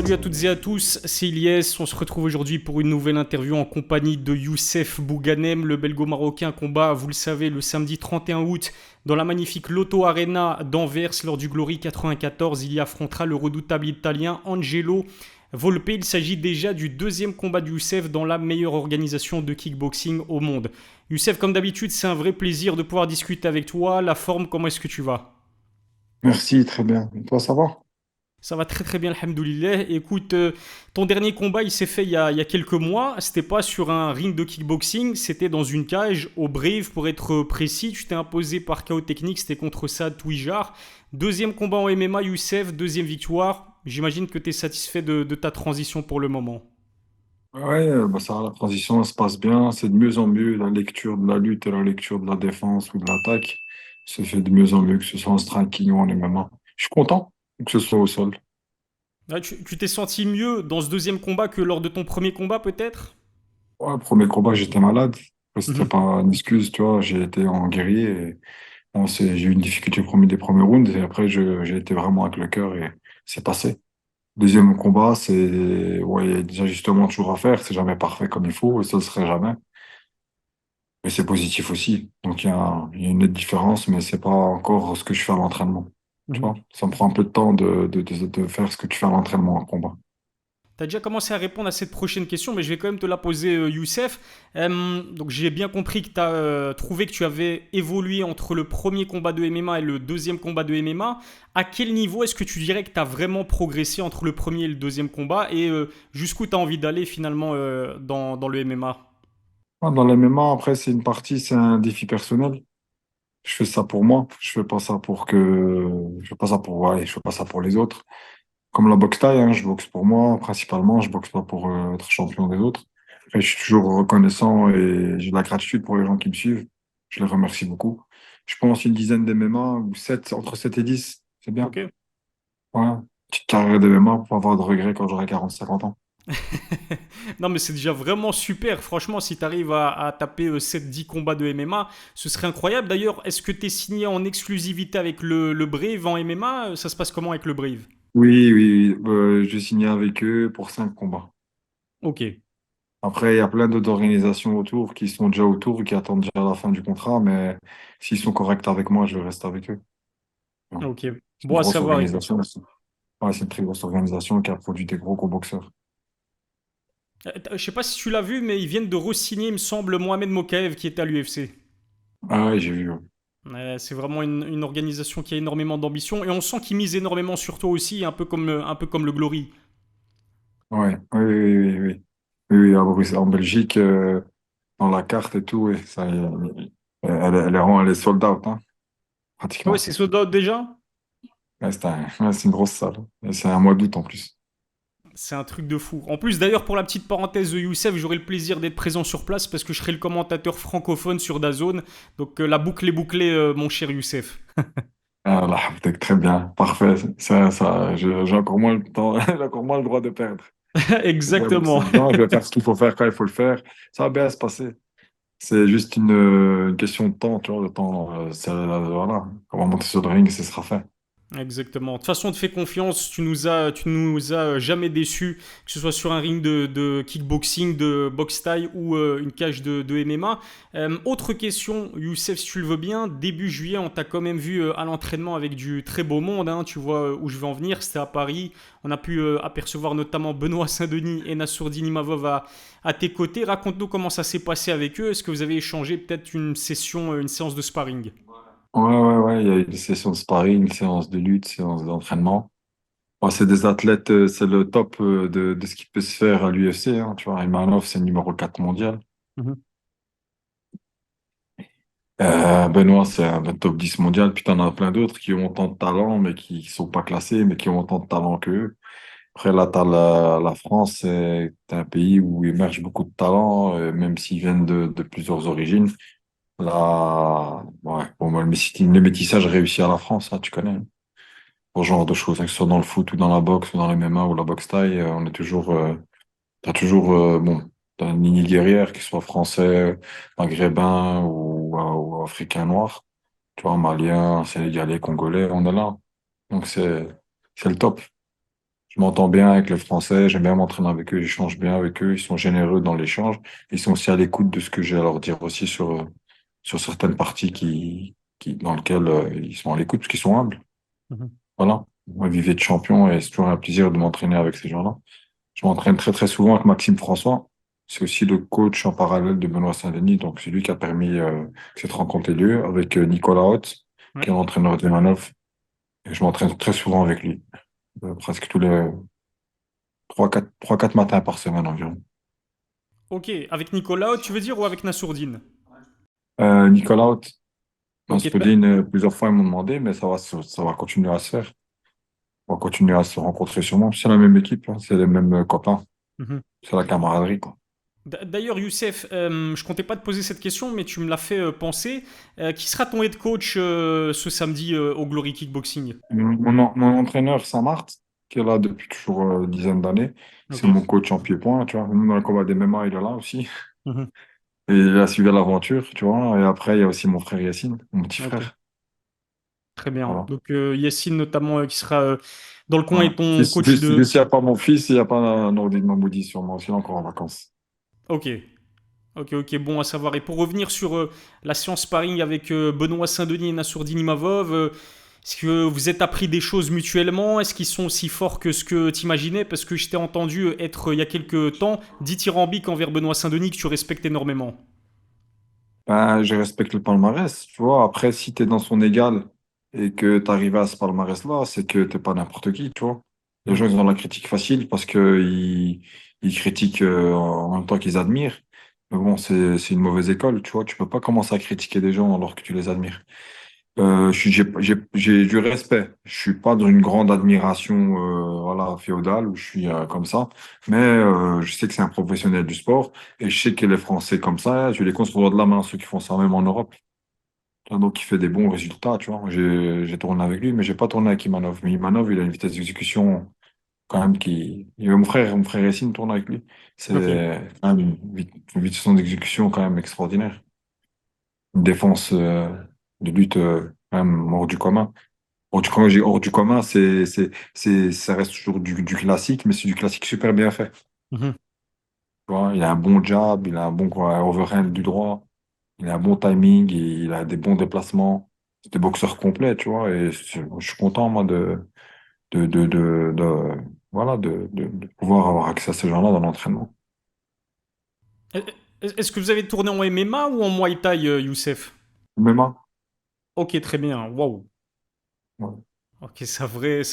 Salut à toutes et à tous, c'est Ilyes. On se retrouve aujourd'hui pour une nouvelle interview en compagnie de Youssef Bouganem, le belgo-marocain combat, vous le savez, le samedi 31 août dans la magnifique Lotto Arena d'Anvers lors du Glory 94. Il y affrontera le redoutable italien Angelo Volpe. Il s'agit déjà du deuxième combat de Youssef dans la meilleure organisation de kickboxing au monde. Youssef, comme d'habitude, c'est un vrai plaisir de pouvoir discuter avec toi. La forme, comment est-ce que tu vas? Merci, très bien. Et toi, ça va? Ça va très très bien, alhamdoulilah. Écoute, ton dernier combat, il s'est fait il y a quelques mois. C'était pas sur un ring de kickboxing, c'était dans une cage, au Brave pour être précis. Tu t'es imposé par KO technique, c'était contre Saad Touijar. Deuxième combat en MMA, Youssef, deuxième victoire. J'imagine que tu es satisfait de ta transition pour le moment. Ouais, ça, la transition se passe bien. C'est de mieux en mieux. La lecture de la lutte et la lecture de la défense ou de l'attaque se fait de mieux en mieux, que ce soit en striking ou en MMA. Je suis content que ce soit au sol. Ouais, tu t'es senti mieux dans ce deuxième combat que lors de ton premier combat, peut-être? Ouais, premier combat, j'étais malade. Après, c'était Mhm. pas une excuse, tu vois. J'ai été en guerrier et bon, j'ai eu une difficulté des premiers rounds et après, j'ai été vraiment avec le cœur et c'est passé. Deuxième combat, ouais, il y a des ajustements toujours à faire. C'est jamais parfait comme il faut et ça ne serait jamais. Mais c'est positif aussi. Donc il y a une nette différence, mais c'est pas encore ce que je fais à l'entraînement. Tu vois, Mhm. ça me prend un peu de temps de faire ce que tu fais à l'entraînement en combat. Tu as déjà commencé à répondre à cette prochaine question, mais je vais quand même te la poser, Youssef. Donc j'ai bien compris que tu as trouvé que tu avais évolué entre le premier combat de MMA et le deuxième combat de MMA. À quel niveau est-ce que tu dirais que tu as vraiment progressé entre le premier et le deuxième combat et jusqu'où tu as envie d'aller finalement dans le MMA? Ah, dans l'MMA, après, c'est une partie, c'est un défi personnel. Je fais ça pour moi. Je fais pas ça pour, ouais, je fais pas ça pour les autres. Comme la boxe thaï, hein, je boxe pour moi, principalement. Je boxe pas pour être champion des autres. Après, je suis toujours reconnaissant et j'ai de la gratitude pour les gens qui me suivent. Je les remercie beaucoup. Je pense une dizaine d'MMA ou sept, entre 7 et 10, c'est bien. Ok. Ouais. Petite carrière d'MMA pour pas avoir de regrets quand j'aurai 40 50 ans. Non, mais c'est déjà vraiment super. Franchement, si tu arrives à taper 7-10 combats de MMA, ce serait incroyable. D'ailleurs, est-ce que tu es signé en exclusivité avec le Brave en MMA? Ça se passe comment avec le Brave? Oui, oui, oui. J'ai signé avec eux pour 5 combats. Ok. Après, il y a plein d'autres organisations autour qui sont déjà autour, qui attendent déjà la fin du contrat, mais s'ils sont corrects avec moi, je reste avec eux. Ouais. Ok. C'est une Bon à grosse savoir, écoute. organisation aussi. Ouais, c'est une très grosse organisation qui a produit des gros boxeurs. Je sais pas si tu l'as vu, mais ils viennent de re-signer, il me semble, Mohamed Mokaev qui était à l'UFC. Ah ouais, j'ai vu. Ouais, C'est vraiment une organisation qui a énormément d'ambition et on sent qu'ils misent énormément sur toi aussi, un peu comme le Glory. ouais, oui, oui, oui, oui. Oui, oui, en Belgique, dans la carte et tout, oui, ça, elle est sold out, hein, Ah ouais, pratiquement. c'est sold out déjà? Ouais, ouais, c'est une grosse salle. Et c'est un mois d'août en plus. C'est un truc de fou. En plus, d'ailleurs, pour la petite parenthèse de Youssef, j'aurai le plaisir d'être présent sur place parce que je serai le commentateur francophone sur DAZN. Donc la boucle est bouclée, mon cher Youssef. Ah, là, peut-être très bien, parfait. J'ai encore moins le temps, j'ai encore moins le droit de perdre. Je vais boxer Exactement. dedans, je vais faire ce qu'il faut faire quand il faut le faire. Ça va bien se passer. C'est juste une question de temps, tu vois, le temps, voilà. On va monter sur le ring et ce sera fait. Exactement. De toute façon, on te fait confiance. Tu nous as jamais déçus, que ce soit sur un ring de kickboxing, de boxe thaï ou une cage de MMA. Autre question, Youssef, si tu le veux bien. Début juillet, on t'a quand même vu à l'entraînement avec du très beau monde, hein. Tu vois où je veux en venir. C'était à Paris. On a pu apercevoir notamment Benoît Saint-Denis et Nassourdine Imavov à tes côtés. Raconte-nous comment ça s'est passé avec eux. Est-ce que vous avez échangé peut-être une session, une séance de sparring? Ouais, ouais, ouais, il y a eu des sessions de sparring, une séance de lutte, séance d'entraînement. Bon, c'est des athlètes, c'est le top de ce qui peut se faire à l'UFC, hein, tu vois. Imanov, c'est le numéro 4 mondial. Mhm. Benoît, c'est un top 10 mondial. Puis t'en as plein d'autres qui ont autant de talent, mais qui sont pas classés, mais qui ont autant de talent qu'eux. Après, là, t'as la France, c'est un pays où émerge beaucoup de talents, même s'ils viennent de plusieurs origines. Là, ouais, bon, moi, le métissage réussit à la France, hein, tu connais, hein. Pour ce genre de choses, hein, que ce soit dans le foot ou dans la boxe ou dans le MMA ou la boxe thaï, on est toujours, t'as toujours, bon, t'as une lignée guerrière, qu'il soit français, maghrébin ou africain noir. Tu vois, malien, sénégalais, congolais, on est là. Donc c'est le top. Je m'entends bien avec les Français, j'aime bien m'entraîner avec eux, j'échange bien avec eux, ils sont généreux dans l'échange, ils sont aussi à l'écoute de ce que j'ai à leur dire aussi sur certaines parties dans lesquelles ils sont à l'écoute, parce qu'ils sont humbles. Mhm. Voilà. Moi, vivais de champion et c'est toujours un plaisir de m'entraîner avec ces gens-là. Je m'entraîne très très souvent avec Maxime François. C'est aussi le coach en parallèle de Benoît Saint-Denis, donc c'est lui qui a permis que cette rencontre ait lieu avec Nicolas Haute, qui Ouais. est l'entraîneur de Manov. Et je m'entraîne très souvent avec lui, presque tous les trois quatre matins par semaine environ. Ok, avec Nicolas, tu veux dire, ou avec Nassourdine? Nicolas Haute, Ok, bah, Nasreddine, plusieurs fois ils m'ont demandé, mais ça va continuer à se faire. On va continuer à se rencontrer sûrement. C'est la même équipe, hein, c'est les mêmes copains, mhm. c'est la camaraderie, quoi. D'ailleurs, Youssef, je comptais pas te poser cette question, mais tu me l'as fait penser. Qui sera ton head coach ce samedi au Glory Kickboxing? Mon entraîneur, Saint-Marthe, qui est là depuis toujours dizaine d'années, c'est Ok. mon coach en pied-point, tu vois. Même dans le combat des MMA, il est là aussi. Mhm. Et il a suivi l'aventure, tu vois. Et après, il y a aussi mon frère Yacine, mon petit Ok, frère. très bien. Voilà. Donc, Yacine, notamment, qui sera dans le coin Ouais. et ton coach Juste de. s'il n'y a pas mon fils, il n'y a pas Nourdine Mamoudi sûrement, aussi, il est encore en vacances. Ok. Ok, ok, bon à savoir. Et pour revenir sur la séance sparring avec Benoît Saint-Denis et Nassourdine Imavov, est-ce que vous êtes appris des choses mutuellement? Est-ce qu'ils sont aussi forts que ce que tu imaginais? Parce que je t'ai entendu être, il y a quelques temps, dithyrambique envers Benoît Saint-Denis que tu respectes énormément. Ben, je respecte le palmarès, tu vois. Après, si tu es dans son égal et que tu arrives à ce palmarès-là, c'est que t'es pas n'importe qui, tu vois. Les gens, Mhm. ils ont la critique facile parce que ils critiquent en même temps qu'ils admirent. Mais bon, c'est une mauvaise école, tu vois. Tu peux pas commencer à critiquer des gens alors que tu les admires. J'ai du respect. Je suis pas dans une grande admiration, voilà, féodale où je suis comme ça. Mais je sais que c'est un professionnel du sport et je sais que les Français comme ça, je les compte sur le doigt de la main, ceux qui font ça même en Europe. Donc, il fait des bons résultats, tu vois. J'ai tourné avec lui, mais j'ai pas tourné avec Imanov. Mais Imanov, il a une vitesse d'exécution quand même qui. Et mon frère Yacine tourne avec lui. Ok. C'est quand même une vitesse d'exécution quand même extraordinaire. Une défense de lutte quand même hors du commun. Quand je dis hors du commun, ça reste toujours du classique, mais c'est du classique super bien fait. Mhm. Tu vois, il a un bon jab, il a un bon quoi, overhand du droit, il a un bon timing, il a des bons déplacements. C'est des boxeurs complets, tu vois, et je suis content, moi, voilà, de pouvoir avoir accès à ces gens-là dans l'entraînement. Est-ce que vous avez tourné en MMA ou en Muay Thai, Youssef? MMA, Ok, très bien. Waouh. ouais. Ok, ça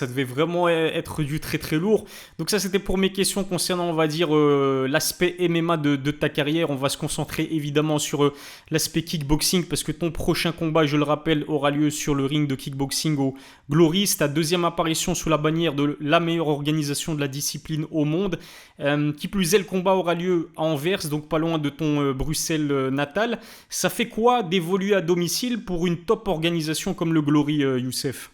devait vraiment être du très très lourd. Donc ça, c'était pour mes questions concernant, on va dire, l'aspect MMA de ta carrière. On va se concentrer évidemment sur l'aspect kickboxing parce que ton prochain combat, je le rappelle, aura lieu sur le ring de kickboxing au Glory. C'est ta deuxième apparition sous la bannière de la meilleure organisation de la discipline au monde. Qui plus est, le combat aura lieu à Anvers, donc pas loin de ton Bruxelles natal. Ça fait quoi d'évoluer à domicile pour une top organisation comme le Glory, Youssef?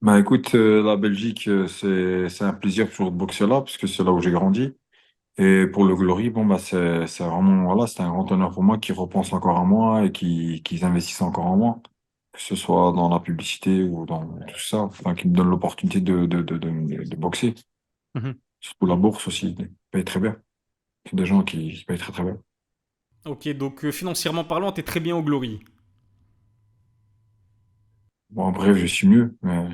Bah écoute, la Belgique, c'est un plaisir toujours de boxer là, parce que c'est là où j'ai grandi. Et pour le Glory, bon, bah, c'est vraiment, voilà, c'est un grand honneur pour moi qui repense encore à moi et qui investissent encore en moi. Que ce soit dans la publicité ou dans tout ça, enfin, qui me donne l'opportunité de boxer. Mhm. Surtout la bourse aussi, ils payent très bien. C'est des gens qui payent très très bien. Ok, donc financièrement parlant, t'es très bien au Glory. Bon, en bref, je suis mieux, mais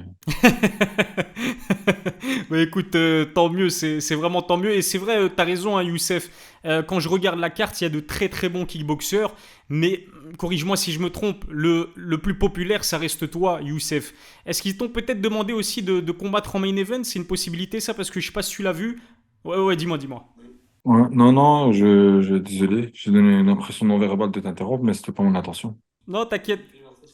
Bah écoute, tant mieux, c'est vraiment tant mieux. Et c'est vrai, t'as raison, hein, Youssef. Quand je regarde la carte, il y a de très très bons kickboxeurs. Mais corrige-moi si je me trompe, le plus populaire, ça reste toi, Youssef. Est-ce qu'ils t'ont peut-être demandé aussi de combattre en main event? C'est une possibilité, ça, parce que je sais pas si tu l'as vu. Ouais, ouais, dis-moi, dis-moi. ouais, non, non, désolé, j'ai donné une impression non verbale de t'interrompre, mais c'était pas mon intention. Non, t'inquiète.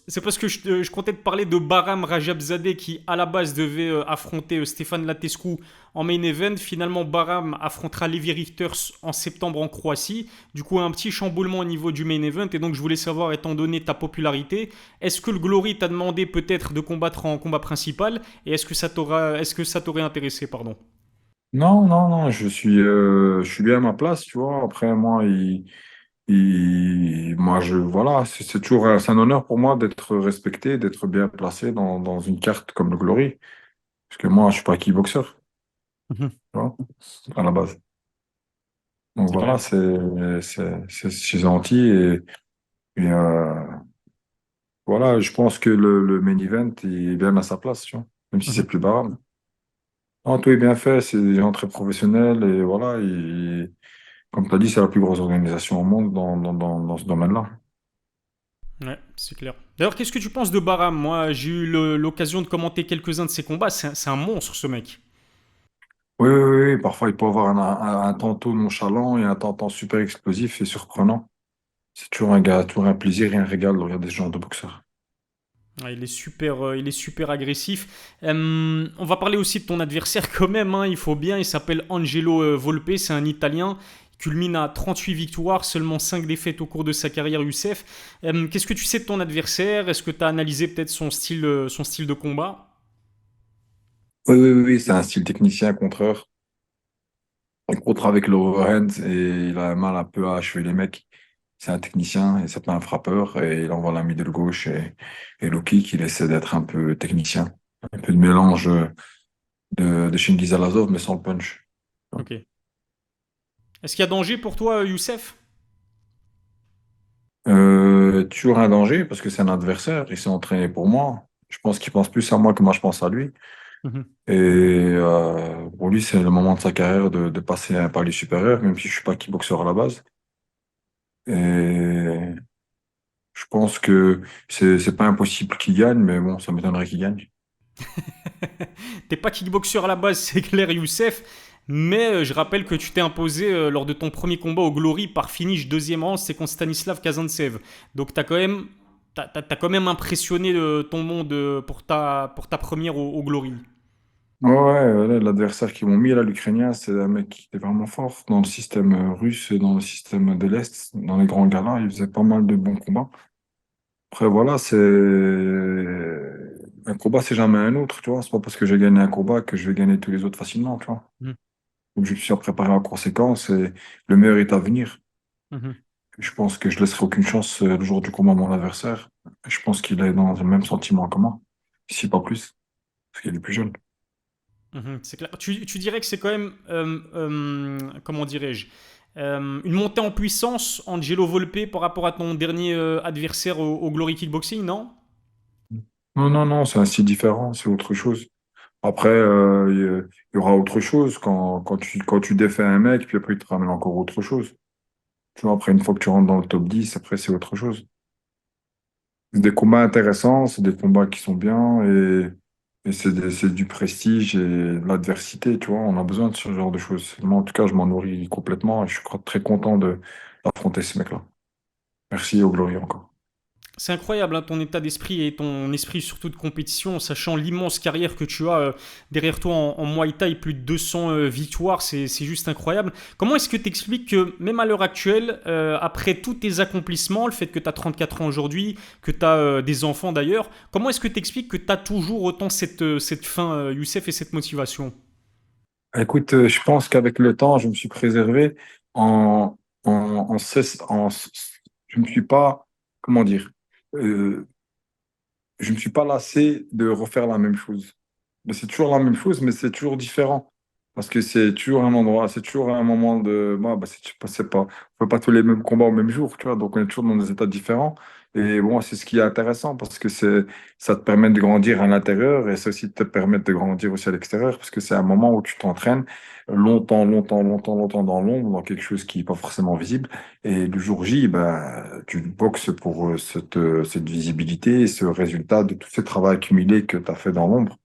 C'est parce que je comptais te parler de Baram Rajabzadeh qui, à la base, devait affronter Stéphane Latescu en main event. Finalement, Baram affrontera Levi Richters en septembre en Croatie. Du coup, un petit chamboulement au niveau du main event. Et donc, je voulais savoir, étant donné ta popularité, est-ce que le Glory t'a demandé peut-être de combattre en combat principal? Et est-ce que ça t'aurait intéressé, pardon? Non, non, non, je suis bien à ma place, tu vois. Après, moi, moi, voilà, c'est toujours, c'est un honneur pour moi d'être respecté, d'être bien placé dans une carte comme le Glory. Parce que moi, je suis pas kickboxer. Mhm. tu vois, à la base. Donc C'est voilà, clair. c'est gentil et, voilà, je pense que le main event il est bien à sa place, tu vois, même si Mhm. c'est plus bas. Non, tout est bien fait, c'est des gens très professionnels et voilà, comme tu as dit, c'est la plus grosse organisation au monde dans ce domaine-là. Ouais, c'est clair. D'ailleurs, qu'est-ce que tu penses de Baram? Moi, j'ai eu l'occasion de commenter quelques-uns de ses combats. C'est un monstre, ce mec. Oui, oui, oui, oui, parfois il peut avoir un tantôt nonchalant et un tantôt super explosif et surprenant. C'est toujours un gars, toujours un plaisir et un régal de regarder ce genre de boxeur. Ouais, il est super agressif. On va parler aussi de ton adversaire quand même, hein, il faut bien. Il s'appelle Angelo Volpe, c'est un Italien. Il culmine à 38 victoires, seulement 5 défaites au cours de sa carrière USF. Qu'est-ce que tu sais de ton adversaire? Est-ce que tu as analysé peut-être son style de combat? Oui, oui, oui, oui, c'est un style technicien contreur. Il contre avec l'overhand et il a mal un peu à achever les mecs. C'est un technicien et c'est pas un frappeur et il envoie la middle gauche et low kick, il essaie d'être un peu technicien. Un peu de mélange de Chingiz Alazov mais sans le punch. Ok. Est-ce qu'il y a danger pour toi, Youssef? Toujours un danger parce que c'est un adversaire, il s'est entraîné pour moi. Je pense qu'il pense plus à moi que moi je pense à lui. Mhm. Et pour lui, c'est le moment de sa carrière de passer à un palier supérieur, même si je suis pas kickboxer à la base. Et je pense que c'est pas impossible qu'il gagne, mais bon, ça m'étonnerait qu'il gagne. T'es pas kickboxer à la base, c'est clair, Youssef. Mais je rappelle que tu t'es imposé lors de ton premier combat au Glory par finish deuxième rang, c'est contre Stanislav Kazantsev. Donc t'as quand même impressionné ton monde pour ta première au Glory. Ouais, ouais, l'adversaire qu'ils m'ont mis là, l'Ukrainien, c'est un mec qui était vraiment fort dans le système russe et dans le système de l'Est, dans les grands galas, il faisait pas mal de bons combats. Après, voilà, c'est un combat, c'est jamais un autre, tu vois. C'est pas parce que j'ai gagné un combat que je vais gagner tous les autres facilement, tu vois. Mhm. Donc, je suis préparé en conséquence et le meilleur est à venir. Mhm. Je pense que je laisserai aucune chance le jour du combat à mon adversaire. Je pense qu'il est dans le même sentiment que moi, si pas plus, parce qu'il est plus jeune. Mhm, c'est clair. Tu dirais que c'est quand même, comment dirais-je, une montée en puissance, Angelo Volpe, par rapport à ton dernier adversaire au Glory Kickboxing, non? Non, non, non, c'est un style différent, c'est autre chose. Après, il y aura autre chose quand tu défais un mec, puis après, il te ramène encore autre chose. Tu vois, après, une fois que tu rentres dans le top 10 après, c'est autre chose. C'est des combats intéressants, c'est des combats qui sont bien et c'est du prestige et de l'adversité, tu vois. On a besoin de ce genre de choses. Moi, en tout cas, je m'en nourris complètement et je suis très content d'affronter ce mec-là. Merci au Glory encore. C'est incroyable hein, ton état d'esprit et ton esprit surtout de compétition, sachant l'immense carrière que tu as derrière toi en Muay Thai, plus de 200 victoires, c'est juste incroyable. Comment est-ce que tu expliques que même à l'heure actuelle, après tous tes accomplissements, le fait que tu as 34 ans aujourd'hui, que tu as des enfants d'ailleurs, comment est-ce que tu expliques que tu as toujours autant cette faim, Youssef, et cette motivation? Écoute, je pense qu'avec le temps, je me suis préservé en, en, cesse- en- je me suis pas, comment dire, euh, je me suis pas lassé de refaire la même chose. Mais c'est toujours la même chose, mais c'est toujours différent. Parce que c'est toujours un endroit, c'est toujours un moment de. Bah, c'est pas, on fait pas tous les mêmes combats au même jour, tu vois. Donc on est toujours dans des états différents. Et bon, c'est ce qui est intéressant parce que ça te permet de grandir à l'intérieur et ça aussi te permet de grandir aussi à l'extérieur parce que c'est un moment où tu t'entraînes longtemps, longtemps, longtemps, longtemps dans l'ombre, dans quelque chose qui n'est pas forcément visible. Et le jour J, ben, tu boxes pour cette visibilité et ce résultat de tout ce travail accumulé que tu as fait dans l'ombre.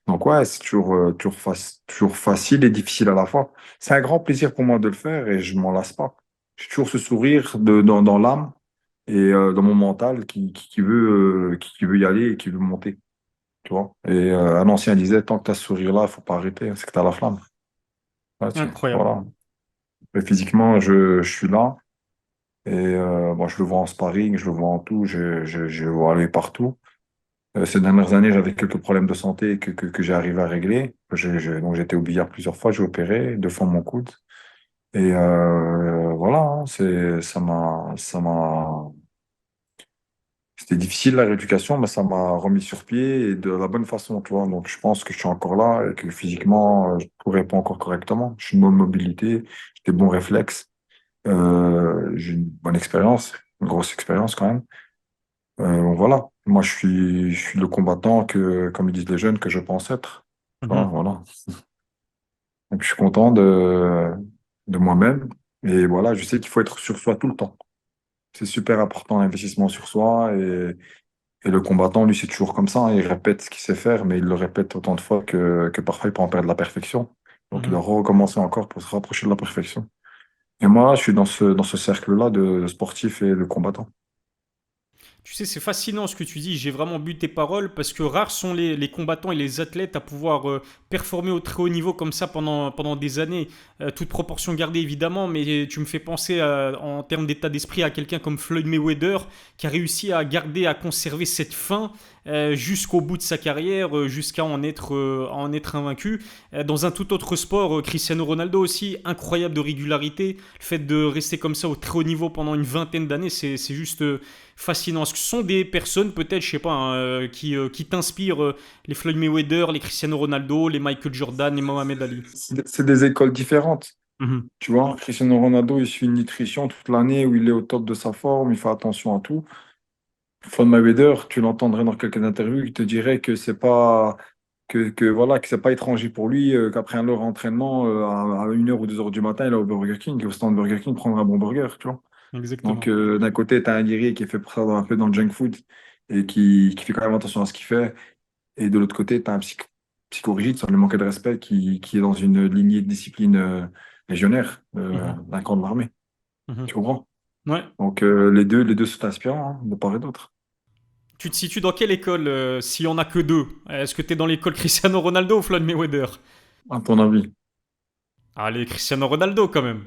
Donc ouais, c'est toujours facile et difficile à la fois. C'est un grand plaisir pour moi de le faire et je m'en lasse pas. J'ai toujours ce sourire dans l'âme et dans mon mental qui veut y aller et qui veut monter, tu vois. Et un ancien disait, tant que tu as ce sourire-là, il faut pas arrêter, c'est que tu as la flamme. Ouais, Incroyable. voilà. Et physiquement, je suis là et bon, je le vois en sparring, je le vois en tout, je le vois aller partout. Ces dernières années, j'avais quelques problèmes de santé que j'ai arrivé à régler. Donc, j'ai été au billard plusieurs fois, j'ai opéré 2 fois mon coude. Et voilà, hein, ça m'a C'était difficile la rééducation, mais ça m'a remis sur pied et de la bonne façon, tu vois. Donc, je pense que je suis encore là et que physiquement, je ne pourrais pas encore correctement. Je suis une bonne mobilité, j'ai des bons réflexes, j'ai une bonne expérience, une grosse expérience quand même. Donc voilà. Moi, je suis le combattant que, comme ils disent les jeunes, que je pense être. Tu vois, Mhm. voilà. Donc, je suis content de moi-même. Et voilà, je sais qu'il faut être sur soi tout le temps. C'est super important, l'investissement sur soi. Et le combattant, lui, c'est toujours comme ça, hein. Il répète ce qu'il sait faire, mais il le répète autant de fois que parfois il peut en perdre la perfection. Donc, il Mhm. doit recommencer encore pour se rapprocher de la perfection. Et moi, je suis dans ce cercle-là de sportifs et de combattants. Tu sais, c'est fascinant ce que tu dis. J'ai vraiment bu tes paroles parce que rares sont les combattants et les athlètes à pouvoir performer au très haut niveau comme ça pendant des années. Toute proportion gardée évidemment, mais tu me fais penser en termes d'état d'esprit à quelqu'un comme Floyd Mayweather qui a réussi à garder, à conserver cette faim jusqu'au bout de sa carrière, à en être invaincu. Dans un tout autre sport, Cristiano Ronaldo aussi, incroyable de régularité. Le fait de rester comme ça au très haut niveau pendant une vingtaine d'années, c'est juste fascinant. Est-ce que ce sont des personnes, peut-être, je sais pas, hein, qui t'inspirent les Floyd Mayweather, les Cristiano Ronaldo, les Michael Jordan, les Mohamed Ali? C'est des écoles différentes. Mhm. Tu vois, Cristiano Ronaldo, il suit une nutrition toute l'année où il est au top de sa forme, il fait attention à tout. Floyd Mayweather, tu l'entendrais dans quelques interviews, il te dirait que c'est pas voilà, que c'est pas étranger pour lui, qu'après un long entraînement, à 1 heure ou 2 heures du matin, il est au Burger King, au stand Burger King, prendre un bon burger, tu vois. Donc, Exactement. d'un côté, tu as un guerrier qui est fait pour ça un peu dans le junk food et qui fait quand même attention à ce qu'il fait. Et de l'autre côté, tu as un psychorigide, sans lui manquer de respect, qui est dans une lignée de discipline légionnaire Mhm. d'un camp de l'armée. Mhm. Tu comprends? Ouais. Donc, les deux sont inspirants, hein, de part et d'autre. Tu te situes dans quelle école s'il y en a que deux? Est-ce que tu es dans l'école Cristiano Ronaldo ou Floyd Mayweather? À ton avis? Allez, Cristiano Ronaldo quand même.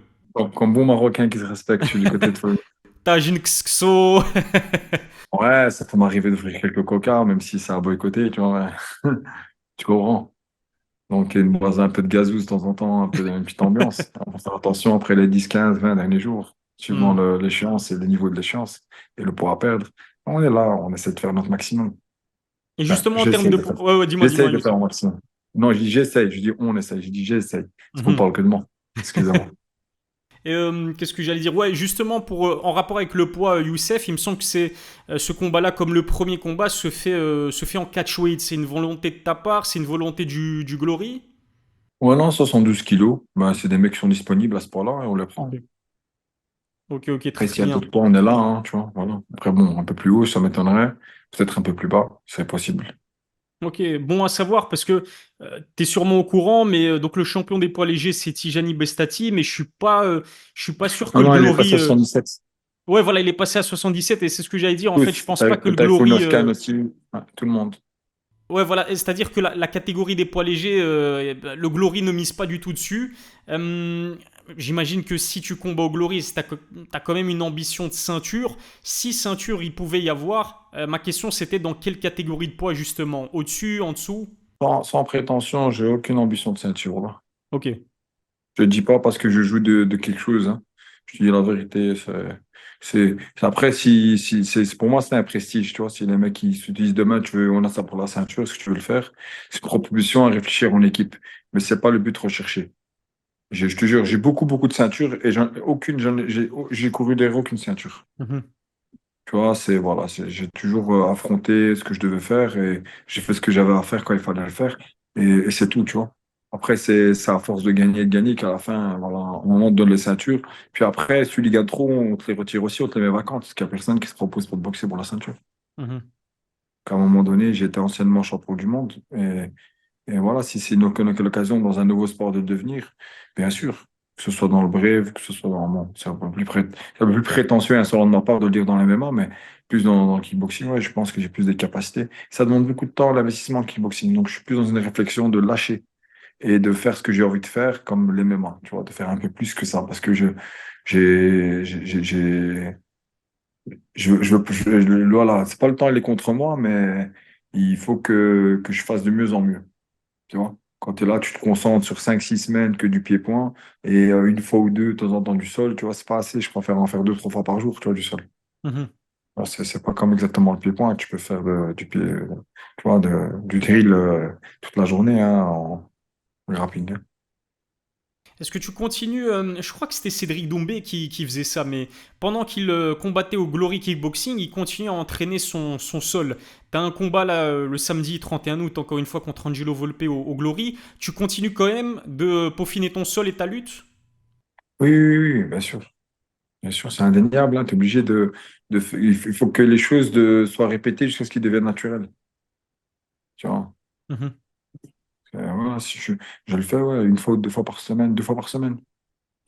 Comme bon Marocain qui se respecte, je suis du côté de Flo. Tajin Xxo. Ouais, ça peut m'arriver d'ouvrir quelques cocards, même si c'est à boycotter, tu vois. Ouais. Tu comprends? Donc, dans un peu de gazou de temps en temps, un peu une petite ambiance. On va faire attention après les 10, 15, 20 derniers jours, suivant Hmm. l'échéance et le niveau de l'échéance et le poids à perdre. On est là, on essaie de faire notre maximum. Et Enfin, justement, en termes j'essaie de... de faire. Ouais, ouais, dis-moi, J'essaie dis-moi, de faire Youssef. mon maximum. Non, je dis j'essaie, je dis on essaie, je dis j'essaie. Parce qu'on Mhm. parle que de moi. Excusez-moi. Et qu'est-ce que j'allais dire? Ouais, justement, en rapport avec le poids, Youssef, il me semble que c'est ce combat-là, comme le premier combat, se fait en catchweight. C'est une volonté de ta part, c'est une volonté du Glory? Ouais, non, 72 kilos, ben, c'est des mecs qui sont disponibles à ce point-là et on les prend. Ok, ok, ok, très Après, très s'il y a bien. d'autres poids, on est là, hein, tu vois. Voilà. Après, bon, un peu plus haut, ça m'étonnerait. Peut-être un peu plus bas, c'est possible. Ok, bon à savoir parce que tu es sûrement au courant, mais donc le champion des poids légers, c'est Tijani Bestati, mais je suis pas sûr que Non, le non, il est Glory. passé à 77. Ouais, voilà, il est passé à 77 et c'est ce que j'allais dire. En fait, je Tous. pense pas que le T'as Glory. Khan aussi. Ouais, tout le monde. Ouais, voilà, c'est-à-dire que la catégorie des poids légers, le Glory ne mise pas du tout dessus. Euh, J'imagine que si tu combats au Glory, tu as quand même une ambition de ceinture. Si ceinture il pouvait y avoir, ma question c'était dans quelle catégorie de poids justement? Au-dessus, en dessous? Sans prétention, j'ai aucune ambition de ceinture, là. Ok. Je le dis pas parce que je joue de quelque chose, hein. Je dis la vérité. Après, pour moi, c'est un prestige, tu vois. Si les mecs qui se disent demain, on a ça pour la ceinture, est-ce que tu veux le faire? C'est une proposition à réfléchir en équipe. Mais c'est pas le but recherché. Je te jure, j'ai beaucoup de ceintures et j'ai couru derrière aucune ceinture. Mhm. Tu vois, j'ai toujours affronté ce que je devais faire et j'ai fait ce que j'avais à faire quand il fallait le faire et c'est tout, tu vois. Après, c'est à force de gagner qu'à la fin, voilà, on te donne les ceintures. Puis après, si tu les gagnes trop, on te les retire aussi, on te les met vacantes parce qu'il n'y a personne qui se propose pour te boxer pour la ceinture. Mhm. À un moment donné, j'étais anciennement champion du monde et voilà, si c'est l'occasion dans un nouveau sport de devenir, bien sûr, que ce soit dans le brave, que ce soit dans, bon, c'est un peu plus prétentieux et insolent de ma part de le dire dans la MMA, mais plus dans le kickboxing, ouais, je pense que j'ai plus de capacités. Ça demande beaucoup de temps, l'investissement en kickboxing. Donc, je suis plus dans une réflexion de lâcher et de faire ce que j'ai envie de faire, comme les MMA, tu vois, de faire un peu plus que ça, parce que j'ai, voilà, c'est pas le temps, il est contre moi, mais il faut que je fasse de mieux en mieux. Tu vois, quand tu es là, tu te concentres sur 5, 6 semaines que du pied-point et une fois ou deux, de temps en temps, du sol, tu vois, c'est pas assez. Je préfère en faire 2, 3 fois par jour, tu vois, du sol. Mhm. Alors, c'est pas comme exactement le pied-point. Tu peux faire tu vois, du drill toute la journée hein, en grappling. Est-ce que tu continues je crois que c'était Cédric Doumbé qui faisait ça, mais pendant qu'il combattait au Glory Kickboxing, il continuait à entraîner son sol. T'as un combat là le samedi 31 août, encore une fois, contre Angelo Volpe au Glory. Tu continues quand même de peaufiner ton sol et ta lutte? Oui, oui, oui, oui, bien sûr. Bien sûr, c'est indéniable. Hein. Tu es obligé il faut que les choses soient répétées jusqu'à ce qu'ils deviennent naturels. Tu vois. Mhm. Voilà, si je le fais ouais, une fois ou deux fois par semaine, deux fois par semaine.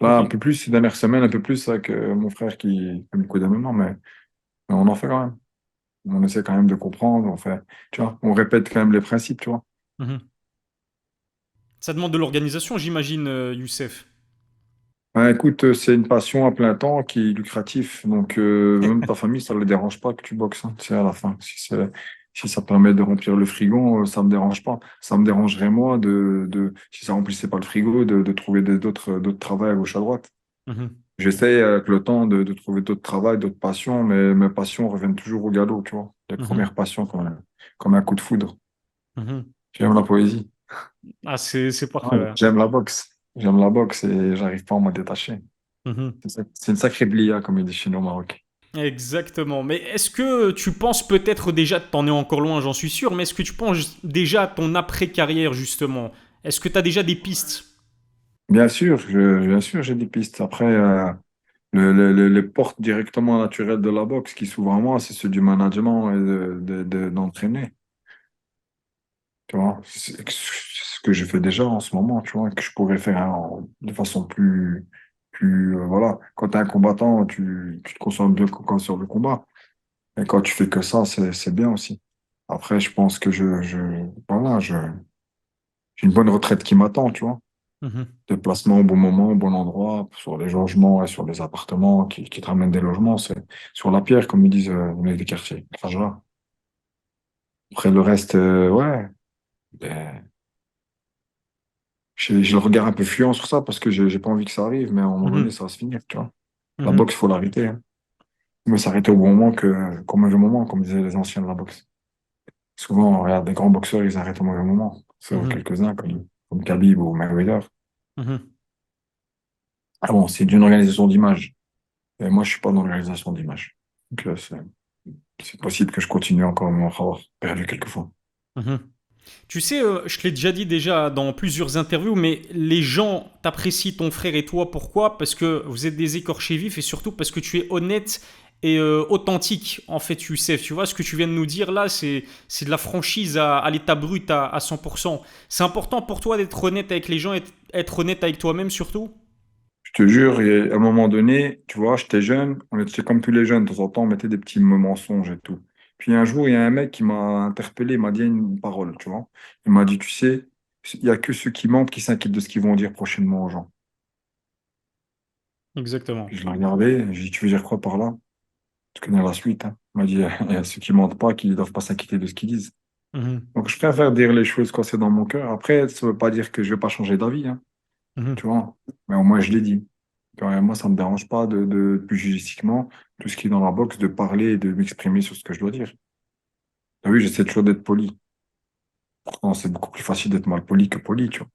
Là, Ok. un peu plus, ces dernières semaines, un peu plus avec mon frère qui fait beaucoup d'MMA, mais on en fait quand même. On essaie quand même de comprendre, tu vois, on répète quand même les principes, tu vois. Mhm. Ça demande de l'organisation, j'imagine, Youssef. Ben, écoute, c'est une passion à plein temps qui est lucratif, donc même ta famille, ça ne le dérange pas que tu boxes, hein, c'est à la fin. Si ça permet de remplir le frigo, ça me dérange pas. Ça me dérangerait moi si ça remplissait pas le frigo, de trouver d'autres travails à gauche à droite. Mhm. J'essaie avec le temps de trouver d'autres travails, d'autres passions, mais mes passions reviennent toujours au galop, tu vois. Les Mhm. premières passions comme un coup de foudre. Mhm. J'aime la poésie. Ah, c'est Ah, parfait. Ouais. j'aime la boxe. J'aime la boxe et j'arrive pas à m'en détacher. Mhm. C'est une sacrée blia, comme il dit chez nous au Maroc. Exactement. Mais est-ce que tu penses peut-être déjà, t'en es encore loin, j'en suis sûr, mais est-ce que tu penses déjà à ton après-carrière, justement? Est-ce que tu as déjà des pistes? Bien sûr, j'ai des pistes. Après, les portes directement naturelles de la boxe qui s'ouvrent à moi, c'est ceux du management et d'entraîner. Tu vois, c'est ce que je fais déjà en ce moment, tu vois, que je pourrais faire de façon voilà. Quand tu es un combattant, tu te concentres bien sur le combat. Et quand tu fais que ça, c'est bien aussi. Après, je pense que voilà, j'ai une bonne retraite qui m'attend, tu vois. Mhm. Déplacement au bon moment, au bon endroit, sur les logements et sur les appartements qui te ramènent des logements, c'est sur la pierre, comme ils disent les mecs des quartiers. Enfin, voilà. Après, le reste, ouais, ben, j'ai le regard un peu fuyant sur ça parce que j'ai pas envie que ça arrive, mais à un moment donné, Mhm. ça va se finir, tu vois. La Mhm. boxe, faut l'arrêter. Hein. Il faut s'arrêter au bon moment qu'au mauvais moment, comme disaient les anciens de la boxe. Souvent, on regarde des grands boxeurs, ils arrêtent au mauvais moment. C'est Mhm. quelques-uns comme Khabib ou Mayweather. Mhm. Ah bon, c'est d'une organisation d'image. Et moi, je suis pas dans l'organisation d'image. Donc, c'est possible que je continue encore, mais on va avoir perdu quelques fois. Mhm. Tu sais, je l'ai déjà dit déjà dans plusieurs interviews, mais les gens t'apprécient ton frère et toi. Pourquoi? Parce que vous êtes des écorchés vifs et surtout parce que tu es honnête et authentique, en fait, Youssef. Tu vois, ce que tu viens de nous dire là, c'est de la franchise à l'état brut à 100%. C'est important pour toi d'être honnête avec les gens et être honnête avec toi-même surtout? Je te jure, et à un moment donné, tu vois, j'étais jeune, on était comme tous les jeunes, de temps en temps, on mettait des petits mensonges et tout. Puis un jour, il y a un mec qui m'a interpellé, il m'a dit une parole, tu vois. Il m'a dit, tu sais, il n'y a que ceux qui mentent qui s'inquiètent de ce qu'ils vont dire prochainement aux gens. Exactement. Puis je l'ai regardé, j'ai dit, tu veux dire quoi par là? Tu connais la suite, hein. Il m'a dit, il y a ceux qui mentent pas, qui ne doivent pas s'inquiéter de ce qu'ils disent. Mhm. Donc je préfère dire les choses quand c'est dans mon cœur. Après, ça ne veut pas dire que je vais pas changer d'avis, hein, Mhm. tu vois. Mais au moins, je l'ai dit. Moi, ça me dérange pas pugilistiquement, tout ce qui est dans la boxe, de parler et de m'exprimer sur ce que je dois dire. Ah oui, j'essaie toujours d'être poli. Pourtant, c'est beaucoup plus facile d'être mal poli que poli, tu vois.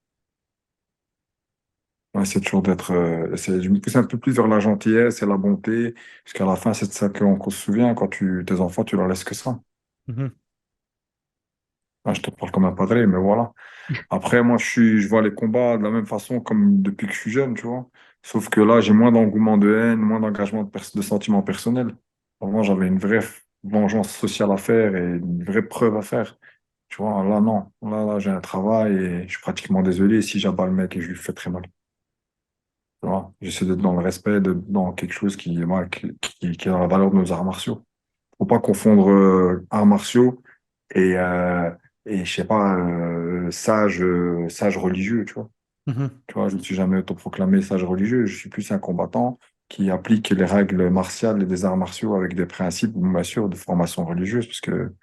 Ouais, c'est toujours je me pousse un peu plus vers la gentillesse et la bonté, parce qu'à la fin, c'est de ça qu'on se souvient. Quand tes enfants, tu leur laisses que ça. Mhm. Ouais, je te parle comme un padré, mais voilà. Après, moi, je vois les combats de la même façon comme depuis que je suis jeune, tu vois. Sauf que là, j'ai moins d'engouement de haine, moins d'engagement de sentiments personnels. Avant, j'avais une vraie vengeance sociale à faire et une vraie preuve à faire. Tu vois, là, non. Là, j'ai un travail et je suis pratiquement désolé si j'abats le mec et je lui fais très mal. Tu vois, j'essaie d'être dans le respect, dans quelque chose voilà, qui a la valeur de nos arts martiaux. Faut pas confondre arts martiaux et, euh, et je sais pas, sage religieux, tu vois. Mhm. Tu vois, je ne suis jamais autoproclamé sage religieux, je suis plus un combattant qui applique les règles martiales et des arts martiaux avec des principes, bien sûr, de formation religieuse, parce que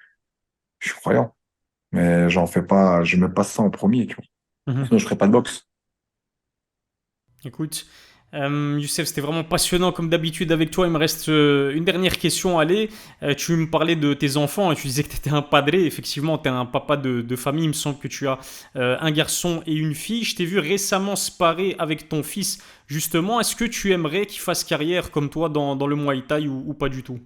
je suis croyant. Mais j'en fais pas, je mets pas ça en premier, tu vois. Mhm. Sinon, je ferais pas de boxe. Écoute. Youssef, c'était vraiment passionnant comme d'habitude avec toi. Il me reste une dernière question. Allez, tu me parlais de tes enfants et tu disais que tu étais un padré. Effectivement, tu es un papa de famille. Il me semble que tu as un garçon et une fille. Je t'ai vu récemment se parer avec ton fils. Justement, est-ce que tu aimerais qu'il fasse carrière comme toi dans le Muay Thai ou pas du tout?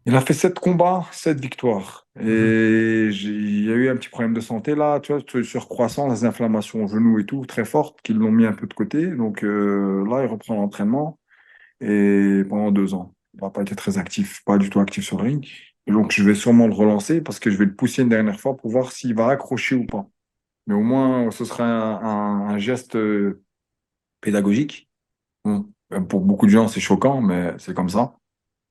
Il a fait 7 combats, 7 victoires. Mhm. Il y a eu un petit problème de santé là, tu vois, surcroissant, les inflammations au genou et tout, très fortes, qui l'ont mis un peu de côté. Donc là, il reprend l'entraînement et pendant 2 ans. Il n'a pas été très actif, pas du tout actif sur le ring. Et donc, je vais sûrement le relancer parce que je vais le pousser une dernière fois pour voir s'il va accrocher ou pas. Mais au moins, ce sera un geste pédagogique. Bon, pour beaucoup de gens, c'est choquant, mais c'est comme ça.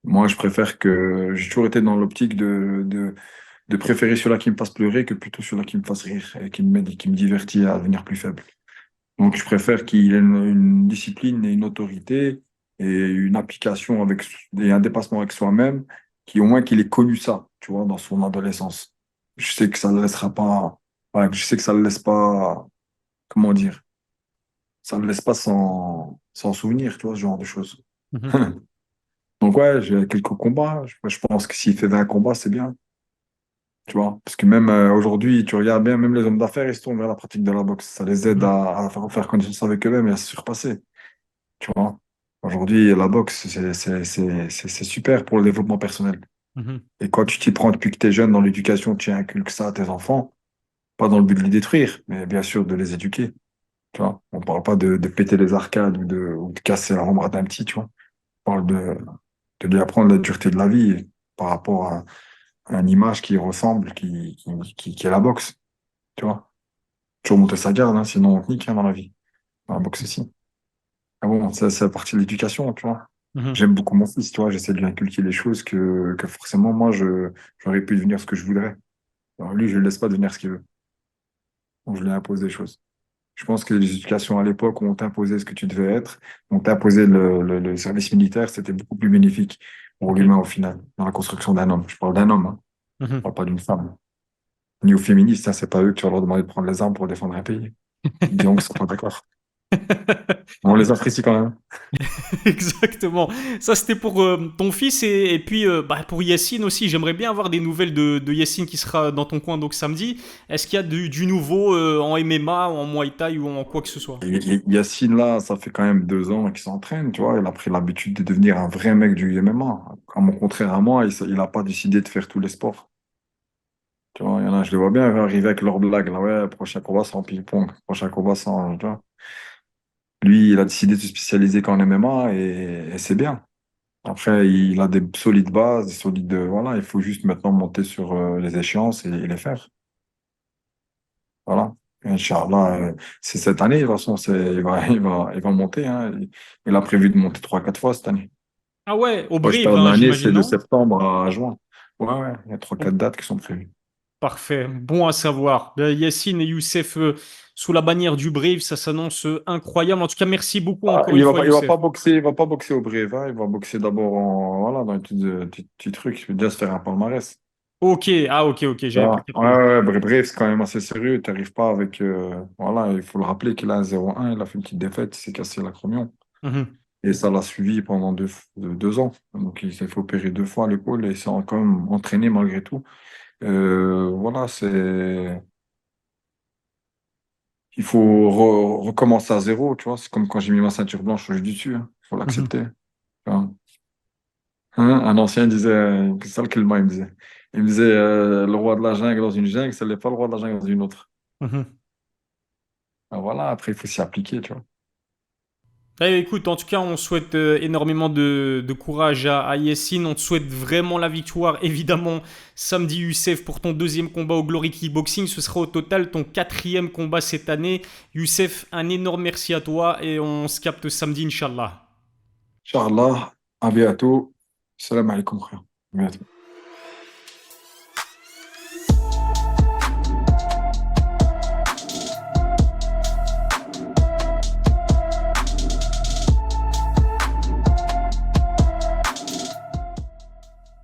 Moi, je préfère que j'ai toujours été dans l'optique de préférer celui-là qui me fasse pleurer que plutôt celui-là qui me fasse rire et qui me divertit à devenir plus faible. Donc, je préfère qu'il ait une discipline et une autorité et une application et un dépassement avec soi-même, qui au moins qu'il ait connu ça, tu vois, dans son adolescence. Je sais que ça ne le laissera pas, voilà, je sais que ça ne le laisse pas, comment dire, ça ne le laisse pas sans souvenir, tu vois, ce genre de choses. Mhm. Donc, ouais, j'ai quelques combats. Je pense que s'il fait 20 combats, c'est bien. Tu vois, parce que même aujourd'hui, tu regardes bien, même les hommes d'affaires, ils se tournent vers la pratique de la boxe. Ça les aide Mhm. à faire connaissance avec eux-mêmes et à se surpasser. Tu vois, aujourd'hui, la boxe, c'est super pour le développement personnel. Mhm. Et quand tu t'y prends depuis que tu es jeune dans l'éducation, tu inculques ça à tes enfants, pas dans le but de les détruire, mais bien sûr de les éduquer. Tu vois, on parle pas de péter les arcades ou de casser la rambarde d'un petit, tu vois. On parle de lui apprendre la dureté de la vie par rapport à une image qui ressemble, qui est la boxe. Tu vois. Toujours monter sa garde, hein, sinon on te nique hein, dans la vie. Dans la boxe aussi. Ah bon, ça, c'est la partie de l'éducation, tu vois. Mhm. J'aime beaucoup mon fils, tu vois, j'essaie de lui inculquer les choses que forcément, moi, j'aurais pu devenir ce que je voudrais. Alors lui, je ne le laisse pas devenir ce qu'il veut. Donc, je lui impose des choses. Je pense que les éducations à l'époque où on t'imposait ce que tu devais être, on t'imposait le service militaire, c'était beaucoup plus bénéfique pour Ok. l'humain au final, dans la construction d'un homme. Je parle d'un homme, hein. Je Mhm. parle pas d'une femme. Ni aux féministes, hein, c'est pas eux qui vont leur demander de prendre les armes pour défendre un pays. Disons qu'ils sont pas d'accord. On les apprécie quand même. Exactement. Ça, c'était pour ton fils et puis bah, pour Yacine aussi. J'aimerais bien avoir des nouvelles de Yacine qui sera dans ton coin donc samedi. Est-ce qu'il y a du nouveau en MMA, en Muay Thai ou en quoi que ce soit? Yacine, là, ça fait quand même 2 ans qu'il s'entraîne, tu vois. Il a pris l'habitude de devenir un vrai mec du MMA. À mon contraire à moi, il n'a pas décidé de faire tous les sports. Tu vois, il y en a, je les vois bien arriver avec leurs blagues, là, ouais, prochain combat sans ping-pong, prochain combat sans, tu vois. Lui, il a décidé de se spécialiser qu'en MMA et c'est bien. Après, il a des solides bases, des solides, voilà, il faut juste maintenant monter sur les échéances et les faire. Voilà. Inch'Allah, c'est cette année, de toute façon, il va monter, hein. Il a prévu de monter 3, 4 fois cette année. Ah ouais, au Quand je Brave, parle de hein, l'année, j'imagine, c'est de non? septembre à juin. Ouais, ouais, il y a trois, Oh, quatre dates qui sont prévues. parfait, bon à savoir. Yacine et Youssef sous la bannière du Brave, ça s'annonce incroyable. En tout cas, merci beaucoup Ah, encore une fois, il va Youssef. pas boxer, il va pas boxer au Brave, hein. Il va boxer d'abord voilà, dans les petits trucs. Il veut déjà se faire un palmarès. Ok, ah ok, ok, Tu j'avais pas vois. Ouais, capté. ouais, ouais, Brave, c'est quand même assez sérieux. Tu n'arrives pas avec. Voilà, il faut le rappeler qu'il a un 0-1, il a fait une petite défaite, il s'est cassé l'acromion. Mhm. Et ça l'a suivi pendant 2 ans. Donc, il s'est fait opérer 2 fois à l'épaule et il s'est quand même entraîné malgré tout. Voilà, il faut recommencer à zéro, tu vois. C'est comme quand j'ai mis ma ceinture blanche au dessus, il faut Mhm. l'accepter. Tu vois. Hein, un ancien disait, c'est ça le Kelma, il me disait. Il me disait, le roi de la jungle dans une jungle, ce n'est pas le roi de la jungle dans une autre. Mhm. Ben voilà, après, il faut s'y appliquer, tu vois. Écoute, en tout cas, on souhaite énormément de courage à Yessine. On te souhaite vraiment la victoire, évidemment, samedi Youssef pour ton deuxième combat au Glory Kickboxing. Ce sera au total ton quatrième combat cette année. Youssef, un énorme merci à toi et on se capte samedi, Inch'Allah. Inch'Allah, à bientôt. Salam alaikum, frère. À bientôt.